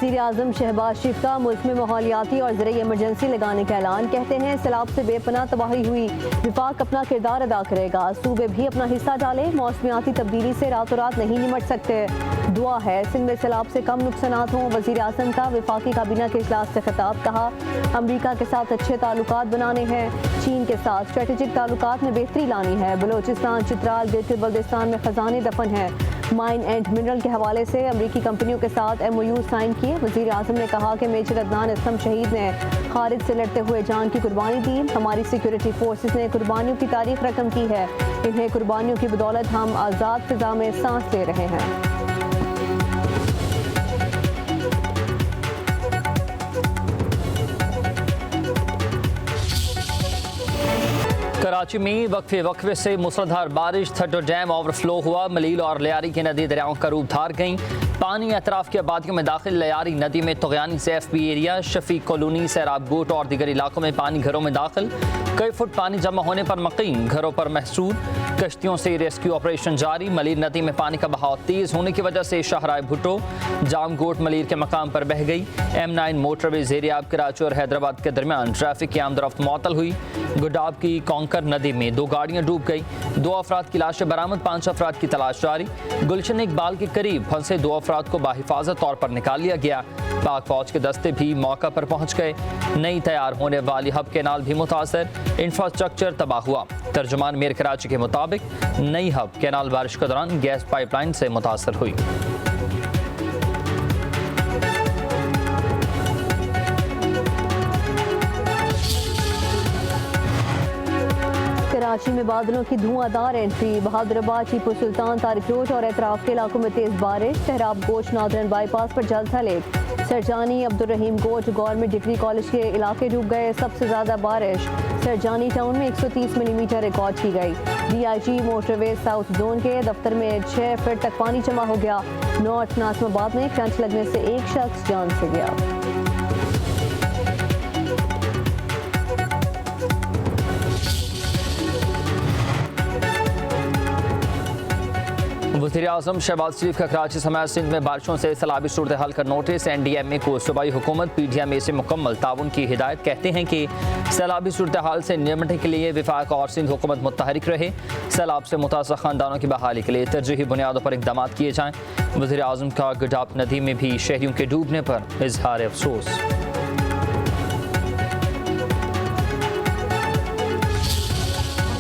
वज़ीर आज़म शहबाज शरीफ का मुल्क में माहौलियाती और ज़रूरी इमरजेंसी लगाने का ऐलान। कहते हैं सैलाब से बेपनाह तबाही हुई, विफाक अपना किरदार अदा करेगा, सूबे भी अपना हिस्सा डाले, मौसमियाती तब्दीली से रातों रात नहीं निमट सकते, दुआ है सिंध में सैलाब से कम नुकसानात हों। वज़ीर आज़म का वफाकी काबीना के इजलास से खिताब। कहा अमरीका के साथ अच्छे ताल्लुकात बनाने हैं, चीन के साथ स्ट्रेटेजिक ताल्लुकात में बेहतरी लानी है। बलोचिस्तान, चित्राल, गिलगित बल्तिस्तान में खजाने दफन है। माइन एंड मिनरल के हवाले से अमरीकी कंपनियों के साथ MOU साइन किए। वज़ीर आज़म ने कहा कि मेजर अदनान असलम शहीद ने खारिज से लड़ते हुए जान की कुर्बानी दी। हमारी सिक्योरिटी फोर्सेस ने कुर्बानियों की तारीख रकम की है। इन्हें कुर्बानियों की बदौलत हम आज़ाद फिजा में सांस ले रहे हैं। कराची में वक्फे से मूसलाधार बारिश, थड्डो डैम ओवरफ्लो हुआ। मलील और लियारी की नदी दरियाओं का रूप धार गईं। पानी अतराफ की आबादियों में दाखिल। लियारी नदी में तुगयानी से FB एरिया, शफीक कॉलोनी, सैराब गोट और दीगर इलाकों में पानी घरों में दाखिल। कई फुट पानी जमा होने पर मकीम घरों पर महसूस। कश्तियों से रेस्क्यू ऑपरेशन जारी। मलीर नदी में पानी का बहाव तेज होने की वजह से शाहराह भुट्टो, जामगोट मलीर के मकाम पर बह गई। M9 मोटरवे ज़ेरियाब कराची और हैदराबाद के दरमियान ट्रैफिक की आमदरफ्त मुअत्तल हुई। गुडाब की कौंकर नदी में 2 गाड़ियां डूब गई। 2 अफराद की लाशें बरामद, 5 अफराद की तलाश जारी। गुलशन इकबाल के करीब फंसे 2 अफराद को बाहिफाजत तौर पर निकाल लिया गया। पाक फौज के दस्ते भी मौका पर पहुंच गए। नई तैयार होने वाली हब केनाल भी मुतासर, इंफ्रास्ट्रक्चर तबाह हुआ। तर्जुमान मेयर कराची के मुताबिक नई हब केनाल बारिश के दौरान गैस पाइपलाइन से मुतासर हुई। कराची में बादलों की धुआंधार एंट्री। बहादुराबाद, टीपू सुल्तान, तारिक रोड और एतराफ के इलाकों में तेज बारिश। सहराब गोश नादरन बाईपास पर जल थले। सरजानी, अब्दुल रहीम गोश गवर्नमेंट डिग्री कॉलेज के इलाके डूब गए। सबसे ज्यादा बारिश सरजानी टाउन में 130 मिलीमीटर रिकॉर्ड की गई। DIG मोटरवे साउथ जोन के दफ्तर में 6 फीट तक पानी जमा हो गया। नॉर्थ नाजमाबाद में करंट लगने से एक शख्स जान से गया। वज़ीर आज़म शहबाज शरीफ का कराची समेत सिंध में बारिशों से सैलाबी सूरत हाल का नोटिस। NDMA को सूबाई हुकूमत PDMA से मुकम्मल ताउन की हिदायत। कहते हैं कि सैलाबी सूरत हाल से निपटने के लिए वफाक और सिंध हुकूमत मुतहरिक रहे। सैलाब से मुतासर खानदानों की बहाली के लिए तरजीही बुनियादों पर इकदाम किए जाएँ। वज़ीर आज़म का गुडाब नदी में भी शहरियों के डूबने पर इजहार अफसोस।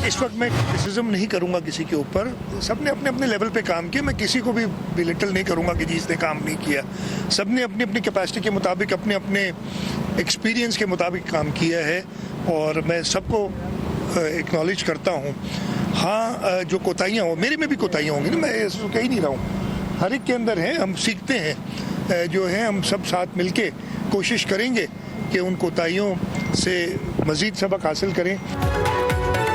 इस वक्त मैं क्रिटिसिज्म नहीं करूंगा किसी के ऊपर। सबने अपने अपने लेवल पे काम किया। मैं किसी को भी बिलिटल नहीं करूंगा कि जिसने काम नहीं किया। सबने अपनी अपनी कैपेसिटी के मुताबिक, अपने अपने एक्सपीरियंस के मुताबिक काम किया है और मैं सबको एक्नॉलेज करता हूं। हाँ, जो कोताहियाँ हो, मेरे में भी कोताहियाँ होंगी ना, मैं ऐसा कह ही नहीं रहा हूँ। हर एक के अंदर हैं, हम सीखते हैं। जो है हम सब साथ मिल के कोशिश करेंगे कि उन कोताहियों से मज़ीद सबक हासिल करें।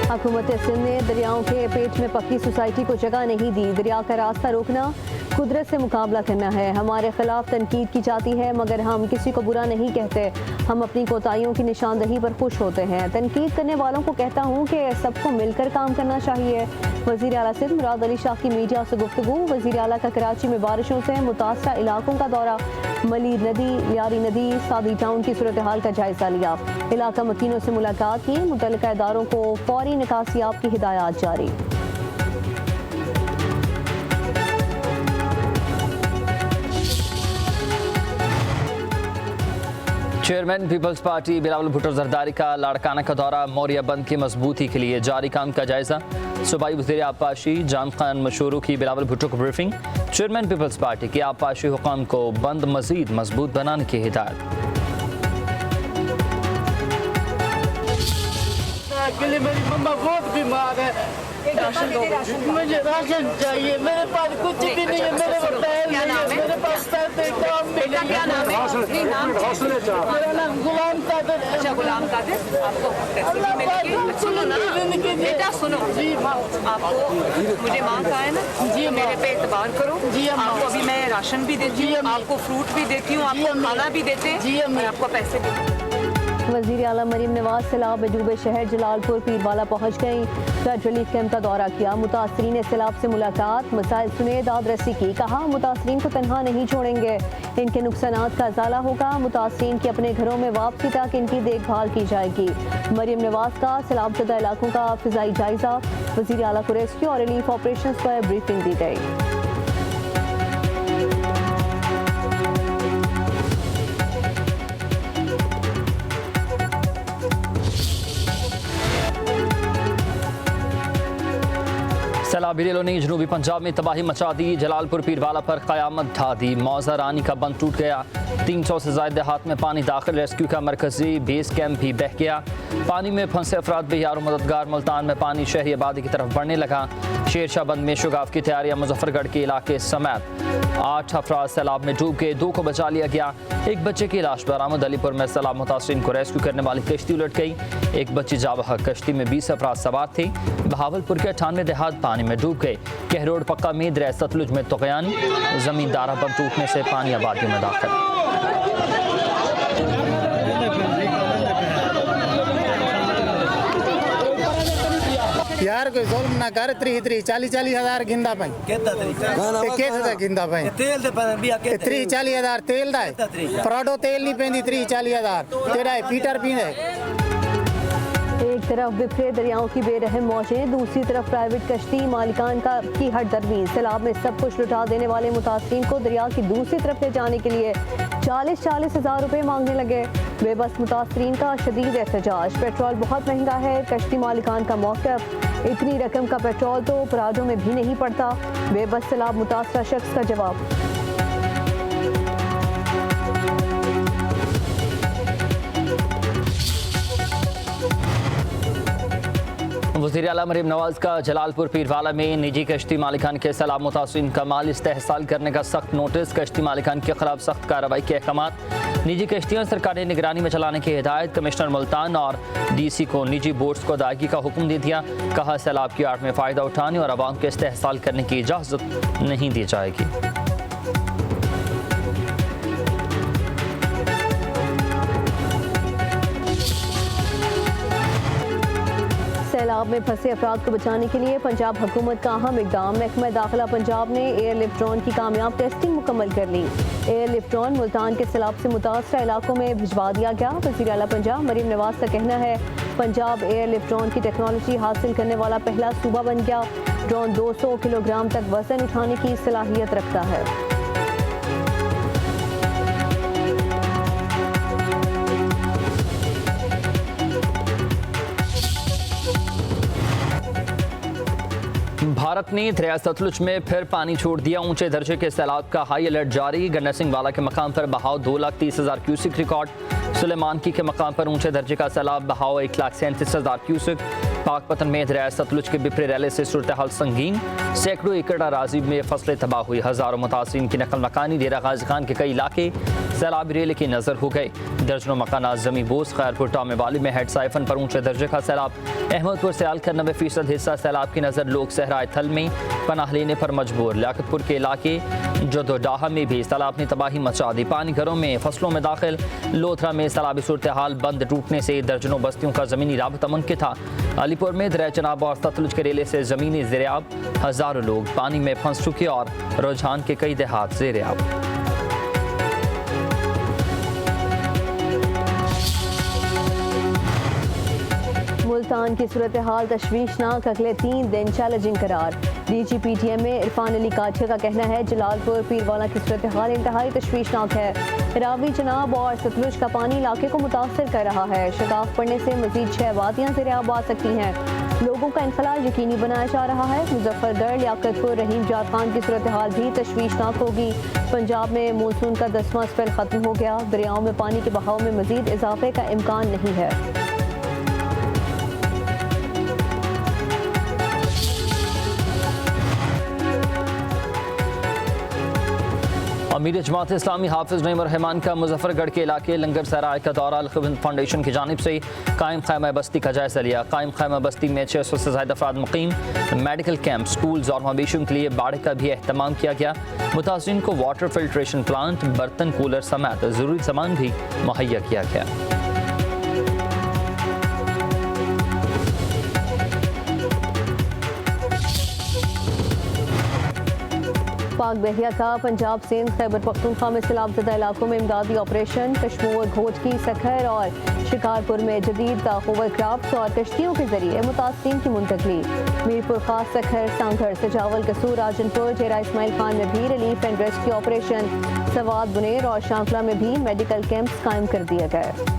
हुकूमत सिंध ने दरियाओं के पेट में पक्की सोसाइटी को जगह नहीं दी। दरिया का रास्ता रोकना कुदरत से मुकाबला करना है। हमारे खिलाफ तनकीद की जाती है मगर हम किसी को बुरा नहीं कहते। हम अपनी कोताहियों की निशानदही पर खुश होते हैं। तनकीद करने वालों को कहता हूँ कि सबको मिलकर काम करना चाहिए। वज़ीर आला सिंध मुराद अली शाह की मीडिया से गुफ्तगू। वज़ीर आला का कराची में बारिशों से मुतासरा इलाकों का दौरा। मलीर नदी, लियारी नदी, सादी टाउन की सूरत हाल का जायजा लिया। इलाका मकीनों से मुलाकात की। मुतल्लिका इदारों को फौरी निकासियाब की हिदायत जारी। Chairman people's party Bilawal Bhutto Zardari का लाड़काना का दौरा। मौर्या बंद की मजबूती के लिए जारी काम का जायजा। सूबाई वज़ीर आबपाशी जाम खान मशहूरों की बिलावल भुट्टो को ब्रीफिंग। चेयरमैन पीपल्स पार्टी के आबपाशी हुकाम को बंद मजीद मजबूत बनाने की हिदायत। मेरी मम्मा बहुत बीमार है, मुझे राशन चाहिए। मेरे पास कुछ भी नहीं है, मेरे पास पैर नहीं है, मेरे पास पैसे काम भी नहीं है। मेरा नाम गुलाम कादिर है। अच्छा, गुलाम कादिर, आपको सुनो ना बेटा, सुनो जी, आपको मुझे माँ का है ना जी, मेरे पे एतबार करो जी। आपको अभी मैं राशन भी देती हूँ, आपको फ्रूट भी देती हूँ, आपको खाना भी देते हैं और आपको पैसे भी। वज़ीर आला मरीम नवाज सैलाब में डूबे शहर जलालपुर पीरवाला पहुँच गई। फ्लड रिलीफ कैंप का दौरा किया। मुतासरीन सैलाब से मुलाकात, मसाइल सुने, दाद रसी की। कहा मुतासरीन को तनहा नहीं छोड़ेंगे, इनके नुकसानात का इजाला होगा। मुतासरीन के अपने घरों में वापसी तक इनकी देखभाल की जाएगी। मरीम नवाज का सैलाब ज़दा इलाकों का फिजाई जायजा, वज़ीर आला को रेस्क्यू और रिलीफ ऑपरेशन पर ब्रीफिंग दी गई। सैलाबी रेलों ने जनूबी पंजाब में तबाही मचा दी। जलालपुर पीरवाला पर क़यामत ढा दी। मौजा रानी का बंद टूट गया। 300 से ज़ायद देहात में पानी दाखिल। रेस्क्यू का मरकजी बेस कैंप भी बह गया। पानी में फंसे अफराद बेयार मददगार। मुल्तान में पानी शहरी आबादी की तरफ बढ़ने लगा। शेरशाह बंद में शुगाफ की तैयारियां। मुजफ्फरगढ़ के इलाके समेत 8 अफराद सैलाब में डूब गए। 2 को बचा लिया गया। एक बच्चे की लाश बरामद। अलीपुर में सैलाब मुतासरीन को रेस्क्यू करने वाली कश्ती उलट गई। एक बच्ची जाबहक कश्ती में 20 अफराद सवार थे। बहावलपुर के 98 देहात पानी में डूब गए। कहरोड पक्का में दरिया सतलुज में तुग़यानी। जमींदारा बंद टूटने से पानी आबादियों में दाखिल। यार कोई जुल्म ना कर। 40 हज़ार गिंदा पाई गिंदा पाई तेल दे पर बिया के 40 हज़ार तेल दा पराडो तेल नहीं पेंदी 40 हज़ार तेरा पीटर पींदे। एक तरफ बिखरे दरियाओं की बेरहम मौजें, दूसरी तरफ प्राइवेट कश्ती मालिकान की हट दरमी। सैलाब में सब कुछ लुटा देने वाले मुतासरीन को दरिया की दूसरी तरफ ले जाने के लिए 40 हज़ार रुपये मांगने लगे। बेबस मुतासरीन का शदीद एहतजाज। पेट्रोल बहुत महंगा है। कश्ती मालिकान का मौक़िफ़, इतनी रकम का पेट्रोल तो पराजों में भी नहीं पड़ता। बेबस सैलाब मुतासरा शख्स का जवाब। वज़ीर आला मरीम नवाज का जलालपुर पीरवाला में निजी कश्ती मालिकान के सैलाब मुतासरीन का माल इस्तेहसाल करने का सख्त नोटिस। कश्ती मालिकान के खिलाफ सख्त कार्रवाई के अहकाम। निजी कश्तियाँ सरकारी निगरानी में चलाने की हिदायत। कमिश्नर मुल्तान और DC को निजी बोट्स को अदायगी का हुक्म दे दिया। कहा सैलाब की आड़ में फ़ायदा उठाने और आवाम के इस्तेहसाल करने की इजाज़त नहीं दी जाएगी। सैलाब में फंसे अफराद को बचाने के लिए पंजाब हुकूमत का अहम इकदाम। महकमा दाखिला पंजाब ने एयरलिफ्ट ड्रोन की कामयाब टेस्टिंग मुकम्मल कर ली। एयरलिफ्ट ड्रोन मुल्तान के सैलाब से मुतासरा इलाकों में भिजवा दिया गया। वज़ीर आला पंजाब मरीम नवाज का कहना है पंजाब एयरलिफ्ट ड्रोन की टेक्नोलॉजी हासिल करने वाला पहला सूबा बन गया। ड्रोन 200 किलोग्राम तक वजन उठाने की सलाहियत रखता है। भारत ने दरिया सतलुज में फिर पानी छोड़ दिया। ऊंचे दर्जे के सैलाब का हाई अलर्ट जारी। गन्ना सिंह वाला के मकाम पर बहाव 2,30,000 क्यूसिक रिकॉर्ड। सुलेमान की के मकाम पर ऊंचे दर्जे का सैलाब बहाव 1,37,000 क्यूसिक। पाकपतन में दरिया सतलुज के बिफरे रैले से सूरत हाल संगीन। सैकड़ों एकड़ अराजी में फसलें तबाह हुई। हज़ारों मुतासरीन की नकल मकानी। डेरा गाजी खान के कई इलाके सैलाबी रेले की नज़र हो गए। दर्जनों मकानात जमी बोस। खैरपुर टामे वाली में हेड साइफन पर ऊंचे दर्जे का सैलाब। अहमदपुर से आल का 90% हिस्सा सैलाब की नज़र। लोग सहराए थल में पनाह लेने पर मजबूर। लियाकतपुर के इलाके जदोडाहा में भी सैलाब ने तबाही मचा दी। पानी घरों में फसलों में दाखिल। लोथरा में सैलाबी सूरत हाल। बंद टूटने से दर्जनों बस्तियों का ज़मीनी राबता मुनक़िद था। अलीपुर में दरिया चनाब और सतलुज के रेले से ज़मीनी ज़ेरियाब। हज़ारों लोग पानी में फंस चुके और रुझान के कई देहात ज़ेरियाब। मुल्तान की सूरत हाल तशवीशनाक। अगले 3 दिन चैलेंजिंग करार। DGPTM में इरफान अली काठिया का कहना है जलालपुर पीरवाला की सूरत हाल इंतहाई तशवीशनाक है। रावी चनाब और सतलुज का पानी इलाके को मुतासर कर रहा है। शगाफ पड़ने से मजीद 6 वादियाँ ज़ेरियाब आ सकती हैं। लोगों का इनखला यकीनी बनाया जा रहा है। मुजफ्फरगढ़, लियाकतपुर, रहीम जात खान की सूरत हाल भी तशवीशनाक होगी। पंजाब में मानसून का 10वां स्पेल खत्म हो गया। दरियाओं में पानी के बहाव में मजीद इजाफे का इम्कान नहीं है। अमीर जमात इस्लामी हाफिज नईम रहमान का मुजफ्फरगढ़ के इलाके लंगर सराय का दौरा। अल खिदमत फाउंडेशन की जानिब से कायम खैमा बस्ती का जायजा लिया। कायम खैमा बस्ती में 600 से ज़्यादा अफराद मुकीम। मेडिकल कैंप, स्कूल्स और मवेशियों के लिए बाड़े का भी अहतमाम किया गया। मुतासिरीन को वाटर फिल्ट्रेशन प्लांट, बर्तन, कूलर समेत ज़रूरी सामान भी मुहैया किया गया। पाक बहरिया का पंजाब सिंध खैबर पख्तूनख्वा में सैलाबज़दा इलाकों में इमदादी ऑपरेशन। कश्मोर, घोटकी, सखर और शिकारपुर में जदीद होवरक्राफ्ट और कश्तियों के जरिए मुतासिरीन की मुंतकली। मीरपुर खास, सखर, सांघर, सजावल, कसूर, राजनपुर, जेरा इस्माइल खान में भी रिलीफ एंड रेस्क्यू ऑपरेशन। सवाद, बुनेर और शांकला में भी मेडिकल कैंप्स कायम कर दिए गए।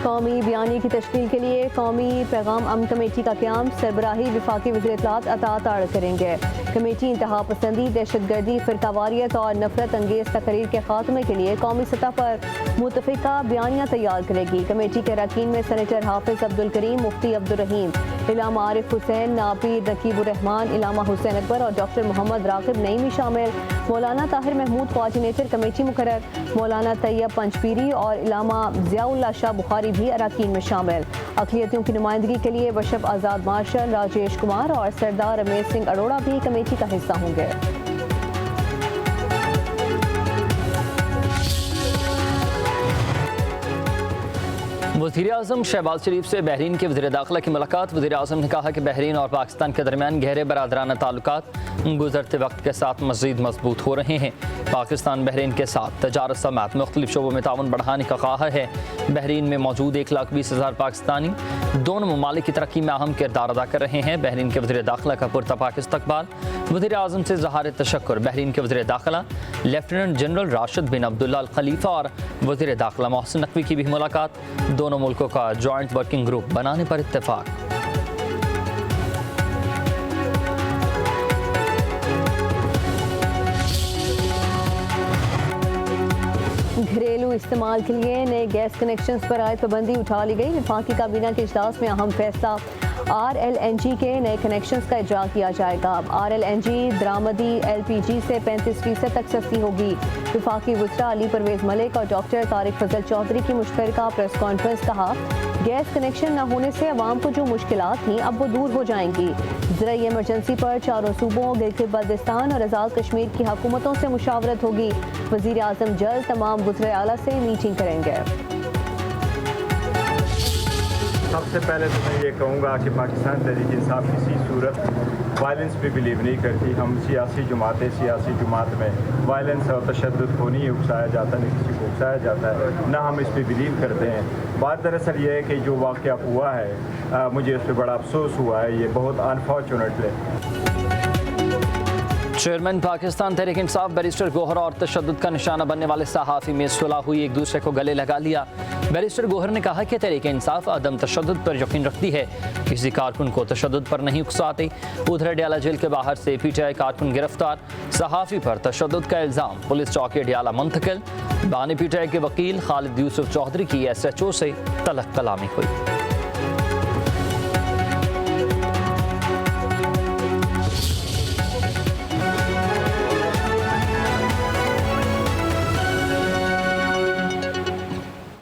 कौमी बयानी की तश्कील के लिए कौमी पैगाम अमन कमेटी का क़याम। सरबराही वफाकी वज़ीर इत्तलात अता ताड़ करेंगे। कमेटी इंतहा पसंदी, दहशतगर्दी, फ़िरकावारियत और नफरत अंगेज़ तकरीर के खात्मे के लिए कौमी सतह पर मुतफ़िका बयानियाँ तैयार करेगी। कमेटी के अरकान में सेनेटर हाफिज़ अब्दुल करीम, मुफ्ती अब्दुल रहीम, इलामा आरिफ हुसैन, नापीर नकीबुर रहमान, इलामा हुसैन अकबर और डॉक्टर मोहम्मद राकिब नईमी शामिल। मौलाना ताहिर महमूद कोऑर्डिनेटर कमेटी मुकर्रर। मौलाना तैयब पंचपीरी और इलामा ज़ियाउल्लाह शाह बुखारी भी अरकान में शामिल। अक़लियतियों की नुमाइंदगी के लिए बशप आज़ाद मार्शल, राजेश कुमार और सरदार रमेश सिंह अरोड़ा भी कमेटी का हिस्सा होंगे। वज़ीर-ए-आज़म शहबाज शरीफ से बहरीन के वज़ीर दाखिला की मुलाकात। वज़ीर-ए-आज़म ने कहा कि बहरीन और पाकिस्तान के दरमियान गहरे बरादराना ताल्लुकात गुज़रते वक्त के साथ मज़ीद मजबूत हो रहे हैं। पाकिस्तान बहरीन के साथ तजारत समेत मुख्तलिफ शोबों में ताउन बढ़ाने का ख्वाह है। बहरीन में मौजूद 1,20,000 पाकिस्तानी दोनों ममालिक की तरक्की में अहम किरदार अदा कर रहे हैं। बहरीन के वज़ीर दाखिला का पुरतपाक इस्तकबाल। वज़ीर-ए-आज़म से ज़हार तशक्कुर। बहरीन के वज़ीर दाखिला लेफ्टिनेंट जनरल राशिद बिन अब्दुल्ला अल खलीफा और वज़ीर दाखिला मोहसिन नकवी की भी मुलाकात। दोनों मुल्कों का जॉइंट वर्किंग ग्रुप बनाने पर इत्तेफाक। घरेलू इस्तेमाल के लिए नए गैस कनेक्शंस पर आयद पाबंदी उठा ली गई। वफाकी काबीना के इजलास में अहम फैसला। RLNG के नए कनेक्शंस का इजरा किया जाएगा। RLNG दरामदी LPG से 35% तक सस्ती होगी। वफाकी वज़ीर अली परवेज़ मलिक और डॉक्टर तारिक फजल चौधरी की मुश्तरका प्रेस कॉन्फ्रेंस। कहा, गैस कनेक्शन न होने से अवाम को जो मुश्किलात थीं अब वो दूर हो जाएंगी। ज़राई इमरजेंसी पर चारों सूबों, गिलगित बल्तिस्तान और आज़ाद कश्मीर की हुकूमतों से मुशावरत होगी। वज़ीर आज़म जल्द तमाम वज़ीर आला से मीटिंग करेंगे। सबसे पहले तो मैं ये कहूँगा कि पाकिस्तान तहरीक इंसाफ किसी सूरत वायलेंस पे बिलीव नहीं करती। हम सियासी जमात में वायलेंस और तशद्दुद को नहीं उकसाया जाता, न किसी को उकसाया जाता है, ना हम इस पर बिलीव करते हैं। बात दरअसल ये है कि जो वाक़या हुआ है मुझे इस पर बड़ा अफसोस हुआ है। ये बहुत अनफॉर्चुनेट है। चेयरमैन पाकिस्तान तहरीक इंसाफ बैरिस्टर गोहर और तशद्दुद का निशाना बनने वाले सहाफ़ी में सुलह हुई, एक दूसरे को गले लगा लिया। बैरिस्टर गोहर ने कहा कि तहरीक इंसाफ अदम तशद्दुद पर यकीन रखती है, किसी कारकुन को तशद्दुद पर नहीं उकसाती। उधर डियाला जेल के बाहर से PTI कारकुन गिरफ्तार। सहाफ़ी पर तशद्दुद का इल्ज़ाम, पुलिस चौकी डियाला मुंतकिल। बानी PTI के वकील खालिद यूसुफ चौधरी की SHO से तलब कलामी हुई।